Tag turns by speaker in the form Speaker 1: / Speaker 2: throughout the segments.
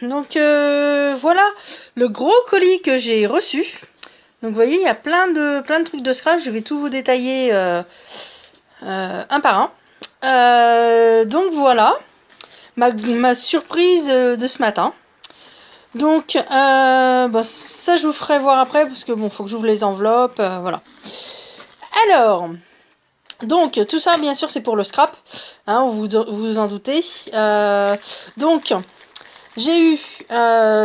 Speaker 1: Donc voilà le gros colis que j'ai reçu. Donc vous voyez, il y a plein de trucs de scratch. Je vais tout vous détailler un par un. Donc voilà ma surprise de ce matin. Donc bon, ça je vous ferai voir après parce que bon, faut que j'ouvre les enveloppes. Voilà. Alors, donc tout ça bien sûr c'est pour le scrap, hein, vous vous en doutez. Donc j'ai eu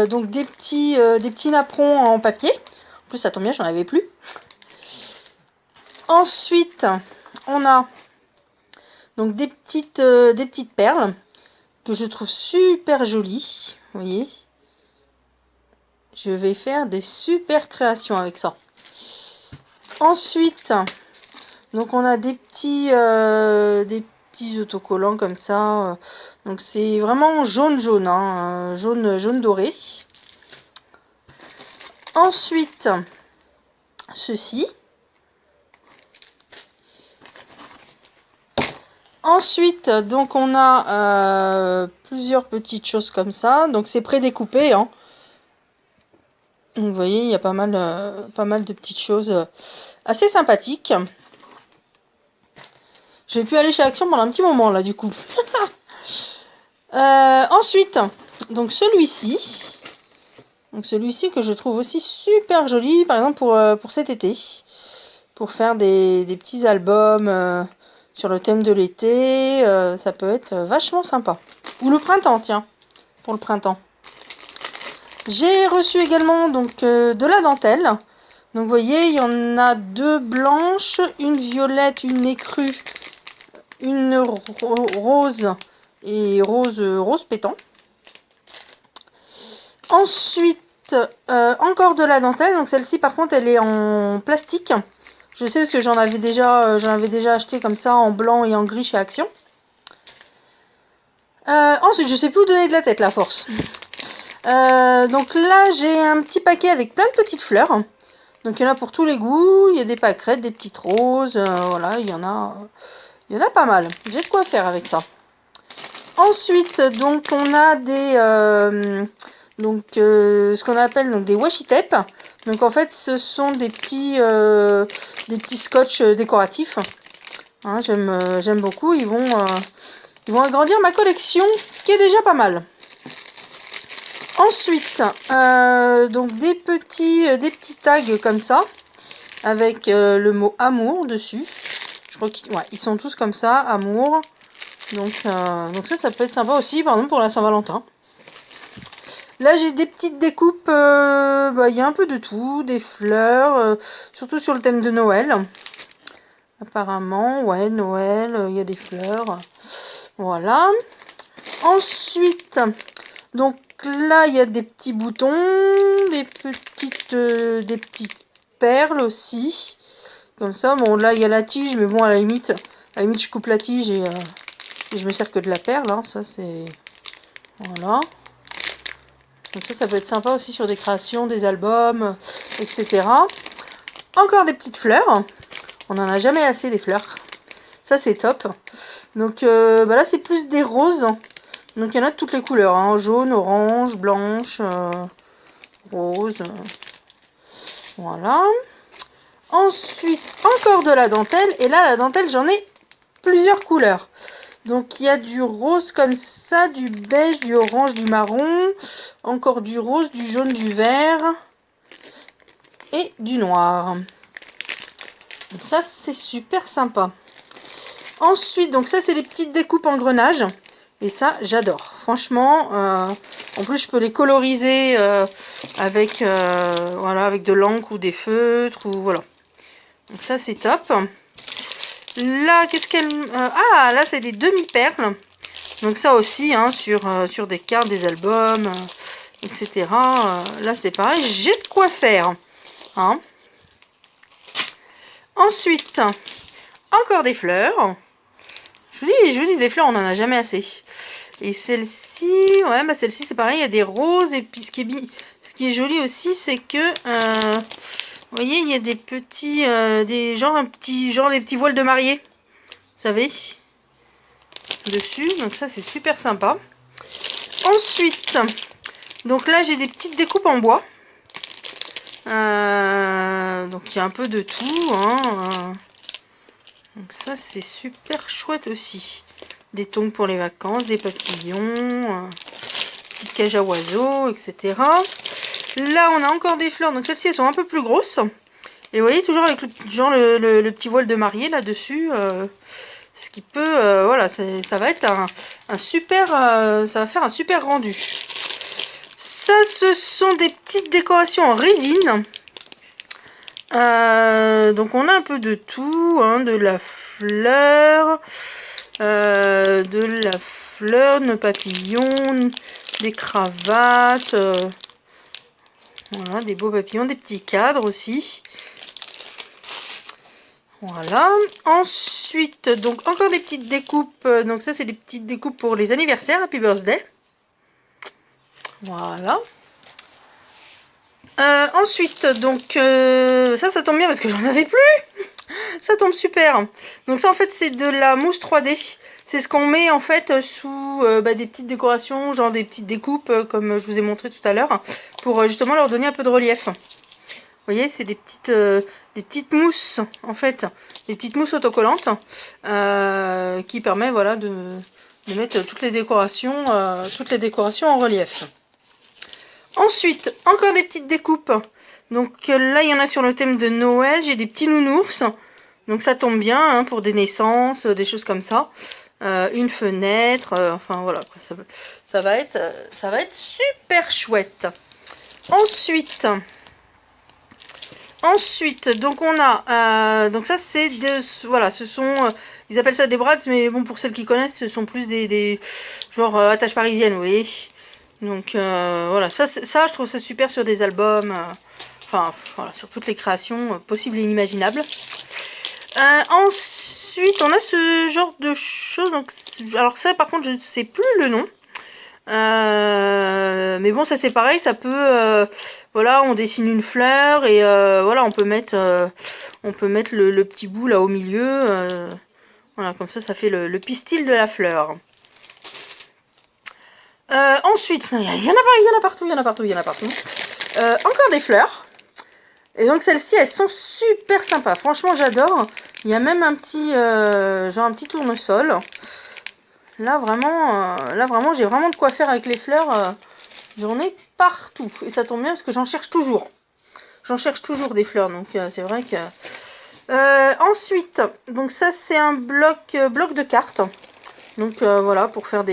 Speaker 1: donc des petits napperons en papier. En plus ça tombe bien, j'en avais plus. Ensuite on a donc des petites perles que je trouve super jolies. Vous voyez, je vais faire des super créations avec ça. Ensuite, donc on a des petits autocollants comme ça. Donc c'est vraiment jaune, hein, jaune doré. Ensuite, ceci. Ensuite, donc on a plusieurs petites choses comme ça. Donc c'est prédécoupé, hein. Donc, vous voyez, il y a pas mal de petites choses assez sympathiques. Je vais plus aller chez Action pendant un petit moment là du coup. Ensuite, donc celui-ci. Donc celui-ci que je trouve aussi super joli, par exemple pour cet été. Pour faire des petits albums sur le thème de l'été. Ça peut être vachement sympa. Ou le printemps, tiens. Pour le printemps. J'ai reçu également donc de la dentelle. Donc vous voyez, il y en a deux blanches, une violette, une écrue, une rose et rose pétant. Ensuite, encore de la dentelle. Donc celle-ci par contre elle est en plastique. Je sais parce que j'en avais déjà acheté comme ça en blanc et en gris chez Action. Ensuite, je sais plus où donner de la tête, la force. Donc là, j'ai un petit paquet avec plein de petites fleurs. Donc il y en a pour tous les goûts. Il y a des pâquerettes, des petites roses. Voilà, il y en a pas mal. J'ai de quoi faire avec ça. Ensuite, donc on a des ce qu'on appelle donc des washi tape. Donc en fait, ce sont des petits scotch décoratifs. Hein, j'aime beaucoup. Ils vont agrandir ma collection, qui est déjà pas mal. Ensuite, donc des petits tags comme ça, avec le mot amour dessus. Je crois qu'ils sont tous comme ça, amour. Donc ça peut être sympa aussi, par exemple pour la Saint-Valentin. Là, j'ai des petites découpes, il y a un peu de tout, des fleurs, surtout sur le thème de Noël. Apparemment, ouais, Noël, il y a des fleurs. Voilà. Ensuite, donc là, il y a des petits boutons, des petites perles aussi. Comme ça, bon, là, il y a la tige, mais bon, à la limite, je coupe la tige et je me sers que de la perle. Hein. Ça, c'est... Voilà. Donc ça peut être sympa aussi sur des créations, des albums, etc. Encore des petites fleurs. On n'en a jamais assez des fleurs. Ça, c'est top. Donc là, c'est plus des roses. Donc il y en a de toutes les couleurs. Hein. Jaune, orange, blanche, rose. Voilà. Ensuite, encore de la dentelle. Et là, la dentelle, j'en ai plusieurs couleurs. Donc il y a du rose comme ça, du beige, du orange, du marron, encore du rose, du jaune, du vert et du noir. Donc ça c'est super sympa. Ensuite, donc ça c'est les petites découpes en grenage et ça j'adore. Franchement, en plus je peux les coloriser avec voilà, avec de l'encre ou des feutres ou voilà. Donc ça c'est top. Là, qu'est-ce qu'elle... ah, là, c'est des demi-perles. Donc ça aussi, hein, sur des cartes, des albums, etc. Là, c'est pareil, j'ai de quoi faire. Hein. Ensuite, encore des fleurs. Je vous dis, des fleurs, on n'en a jamais assez. Et celle-ci, ouais, bah celle-ci, c'est pareil, il y a des roses. Et puis, ce qui est joli aussi, c'est que... vous voyez, il y a des petits, des petits voiles de mariée, vous savez, dessus. Donc ça, c'est super sympa. Ensuite, Donc là, j'ai des petites découpes en bois. Donc il y a un peu de tout. Hein. Donc ça, c'est super chouette aussi. Des tongs pour les vacances, des papillons, petites cages à oiseaux, etc. Là, on a encore des fleurs. Donc celles-ci, elles sont un peu plus grosses. Et vous voyez, toujours avec le petit voile de mariée là-dessus. Ce qui peut, voilà, ça va être un super, ça va faire un super rendu. Ça, ce sont des petites décorations en résine. Donc on a un peu de tout, hein, de la fleur, nos papillons, des cravates, voilà, des beaux papillons, des petits cadres aussi. Voilà. Ensuite, donc encore des petites découpes. Donc ça, c'est des petites découpes pour les anniversaires. Happy birthday. Voilà. Ensuite, donc ça tombe bien parce que j'en avais plus. Ça tombe super. Donc ça, en fait, c'est de la mousse 3D. C'est ce qu'on met en fait sous des petites décorations, genre des petites découpes, comme je vous ai montré tout à l'heure, pour justement leur donner un peu de relief. Vous voyez, c'est des petites mousses, en fait, des petites mousses autocollantes qui permettent, voilà, de mettre toutes les décorations en relief. Ensuite, encore des petites découpes. Donc là, il y en a sur le thème de Noël. J'ai des petits nounours. Donc ça tombe bien hein, pour des naissances, des choses comme ça. Une fenêtre, enfin voilà. Ça va être super chouette. Ensuite, donc on a, donc ça c'est voilà, ce sont, ils appellent ça des brads, mais bon pour celles qui connaissent, ce sont plus des genre attaches parisiennes, vous voyez. Donc voilà, ça je trouve ça super sur des albums, enfin voilà, sur toutes les créations possibles et inimaginables. Ensuite, on a ce genre de choses, donc alors ça par contre je ne sais plus le nom. Mais bon, ça c'est pareil, ça peut, voilà, on dessine une fleur et voilà, on peut mettre le petit bout là au milieu, voilà, comme ça fait le pistil de la fleur. Ensuite, il y en a partout. Encore des fleurs. Et donc celles-ci, elles sont super sympas. Franchement, j'adore. Il y a même un petit, genre un petit tournesol. Là vraiment, j'ai vraiment de quoi faire avec les fleurs. J'en ai partout. Et ça tombe bien parce que j'en cherche toujours. J'en cherche toujours des fleurs. Donc c'est vrai que... ensuite, donc ça c'est un bloc de cartes. Donc voilà, pour faire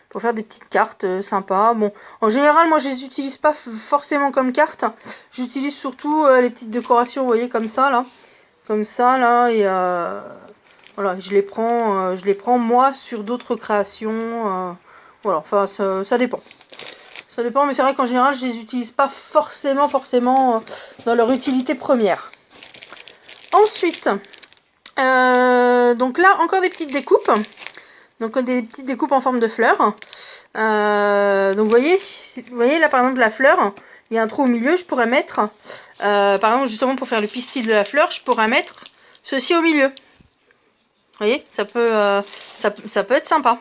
Speaker 1: pour faire des petites cartes sympas. Bon, en général, moi je les utilise pas forcément comme cartes. J'utilise surtout les petites décorations, vous voyez, comme ça là. Comme ça là. Et voilà, je les prends moi sur d'autres créations. Voilà, enfin ça dépend. Ça dépend, mais c'est vrai qu'en général, je les utilise pas forcément dans leur utilité première. Ensuite, donc là, encore des petites découpes. Donc des petites découpes en forme de fleurs. Donc vous voyez là par exemple la fleur, il y a un trou au milieu, je pourrais mettre, par exemple justement pour faire le pistil de la fleur, je pourrais mettre ceci au milieu. Vous voyez, ça peut être sympa.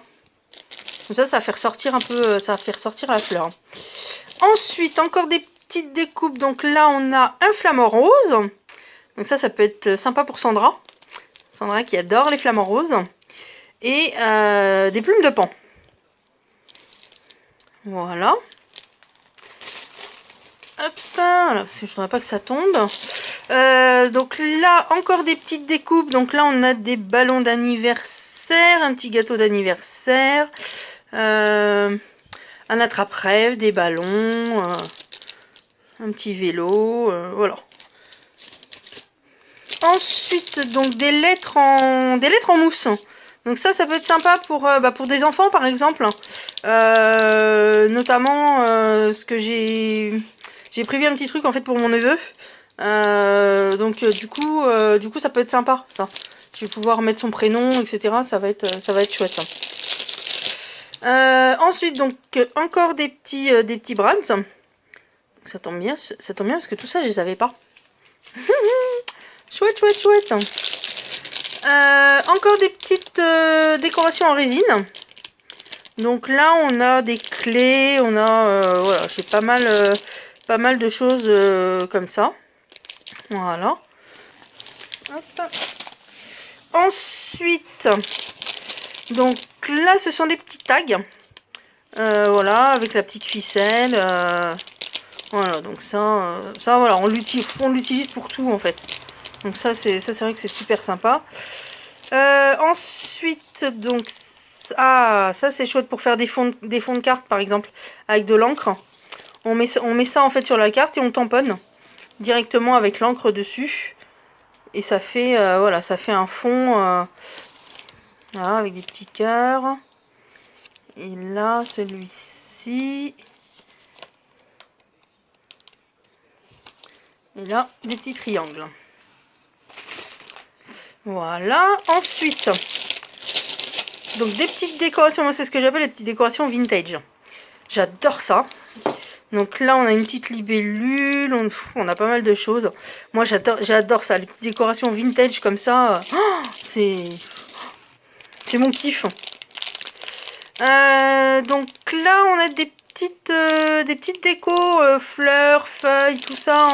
Speaker 1: Comme ça va faire ressortir un peu, ça va faire ressortir la fleur. Ensuite, encore des petites découpes. Donc là, on a un flamant rose. Donc ça peut être sympa pour Sandra. Sandra qui adore les flamants roses. Et des plumes de pan. Voilà. Hop, voilà, parce que je ne voudrais pas que ça tombe. Donc là, encore des petites découpes. Donc là, on a des ballons d'anniversaire, un petit gâteau d'anniversaire, un attrape-rêve, des ballons, un petit vélo, voilà. Ensuite, donc des lettres en mousse. Donc ça peut être sympa pour des enfants par exemple. Notamment ce que j'ai prévu un petit truc en fait pour mon neveu. Donc du coup ça peut être sympa ça. Je vais pouvoir mettre son prénom, etc. Ça va être chouette. Ensuite donc encore des petits brads. Ça tombe bien parce que tout ça je les avais pas. Chouette. Encore des petites décorations en résine. Donc là, on a des clés, on a, voilà, j'ai pas mal de choses comme ça. Voilà. Hop. Ensuite, donc là, ce sont des petits tags. Voilà, avec la petite ficelle. Voilà, donc ça voilà, on l'utilise pour tout en fait. Donc ça c'est vrai que c'est super sympa. Ensuite, donc ça c'est chouette pour faire des fonds de carte par exemple avec de l'encre. On met ça en fait sur la carte et on tamponne directement avec l'encre dessus. Et ça fait voilà, ça fait un fond voilà, avec des petits cœurs. Et là, celui-ci. Et là, des petits triangles. Voilà. Ensuite, donc des petites décorations. Moi, c'est ce que j'appelle les petites décorations vintage. J'adore ça. Donc là, on a une petite libellule. On a pas mal de choses. Moi, j'adore ça. Les petites décorations vintage comme ça. Oh, c'est mon kiff. Donc là, on a des petites décos, fleurs, feuilles, tout ça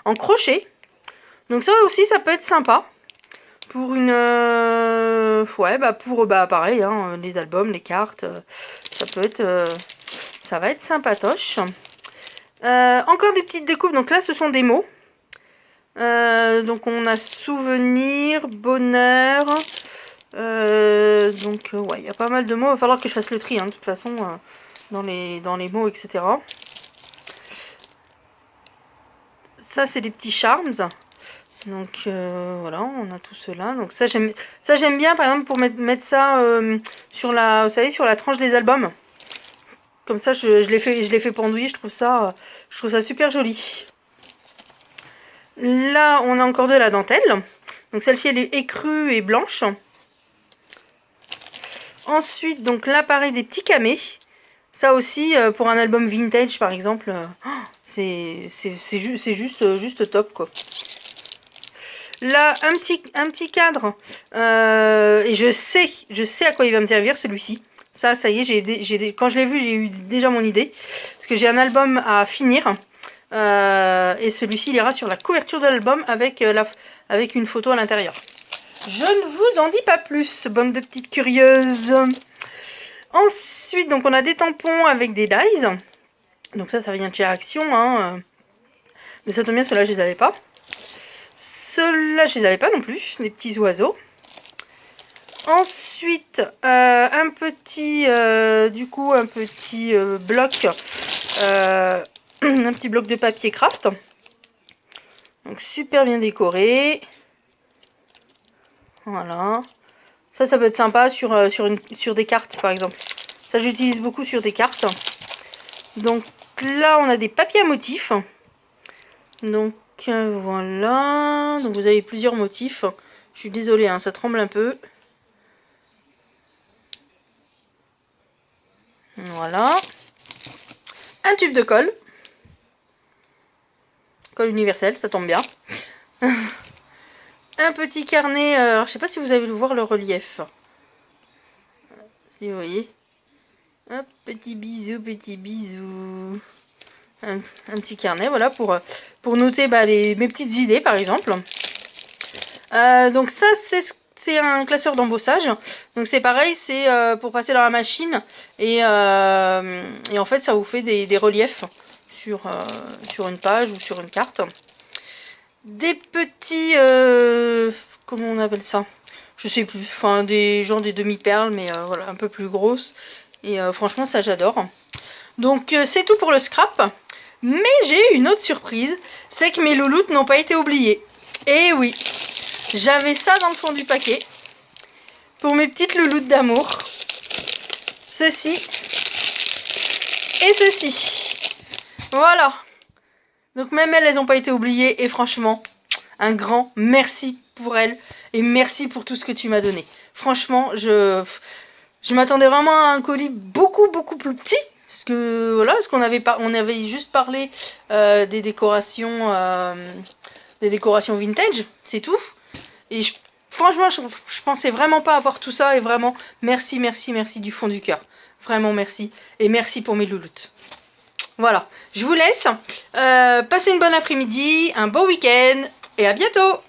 Speaker 1: en crochet. Donc ça aussi, ça peut être sympa. Pour une... ouais, pareil, hein, les albums, les cartes, ça peut être... ça va être sympatoche. Encore des petites découpes. Donc là, ce sont des mots. Donc on a souvenir, bonheur... donc ouais, il y a pas mal de mots. Il va falloir que je fasse le tri, hein, de toute façon, dans les mots, etc. Ça, c'est des petits charms. Donc voilà, on a tout cela. Donc ça j'aime bien, par exemple, pour mettre ça sur la, vous savez, sur la tranche des albums. Comme ça, je l'ai fait pendouiller. Je trouve ça super joli. Là, on a encore de la dentelle. Donc celle-ci, elle est écrue et blanche. Ensuite, donc là, pareil, des petits camés. Ça aussi, pour un album vintage, par exemple, c'est juste top, quoi. Là, un petit cadre. Et je sais à quoi il va me servir, celui-ci. Ça y est, quand je l'ai vu, j'ai eu déjà mon idée. Parce que j'ai un album à finir. Et celui-ci, il ira sur la couverture de l'album avec une photo à l'intérieur. Je ne vous en dis pas plus, bande de petites curieuses. Ensuite, donc on a des tampons avec des dies. Donc ça vient de chez Action. Hein. Mais ça tombe bien, ceux-là, je les avais pas. Ceux-là, je les avais pas non plus. Les petits oiseaux. Ensuite, un petit bloc. Un petit bloc de papier craft. Donc super bien décoré. Voilà. Ça peut être sympa sur des cartes, par exemple. Ça, j'utilise beaucoup sur des cartes. Donc là, on a des papiers à motifs. Donc voilà. Donc vous avez plusieurs motifs. Je suis désolée, hein, ça tremble un peu. Voilà. Un tube de colle. Colle universelle, ça tombe bien. Un petit carnet. Alors, je sais pas si vous avez vu voir le relief. Si vous voyez. Hop, petit bisou, petit bisou. Un petit carnet, voilà, pour noter mes petites idées, par exemple. Donc ça, c'est un classeur d'embossage. Donc c'est pareil, c'est pour passer dans la machine. Et en fait, ça vous fait des reliefs sur une page ou sur une carte. Des petits... comment on appelle ça? Je sais plus. Enfin, des demi-perles, mais voilà, un peu plus grosses. Et franchement, ça, j'adore. Donc, c'est tout pour le scrap. Mais j'ai une autre surprise. C'est que mes louloutes n'ont pas été oubliées. Et oui, j'avais ça dans le fond du paquet. Pour mes petites louloutes d'amour. Ceci. Et ceci. Voilà. Donc même elles n'ont pas été oubliées. Et franchement, un grand merci pour elles. Et merci pour tout ce que tu m'as donné. Franchement, je m'attendais vraiment à un colis beaucoup plus petit. Parce que voilà, on avait juste parlé des décorations vintage, c'est tout. Et Franchement, je pensais vraiment pas avoir tout ça. Et vraiment, merci, merci, merci du fond du cœur. Vraiment, merci. Et merci pour mes louloutes. Voilà, je vous laisse. Passez une bonne après-midi, un bon week-end. Et à bientôt!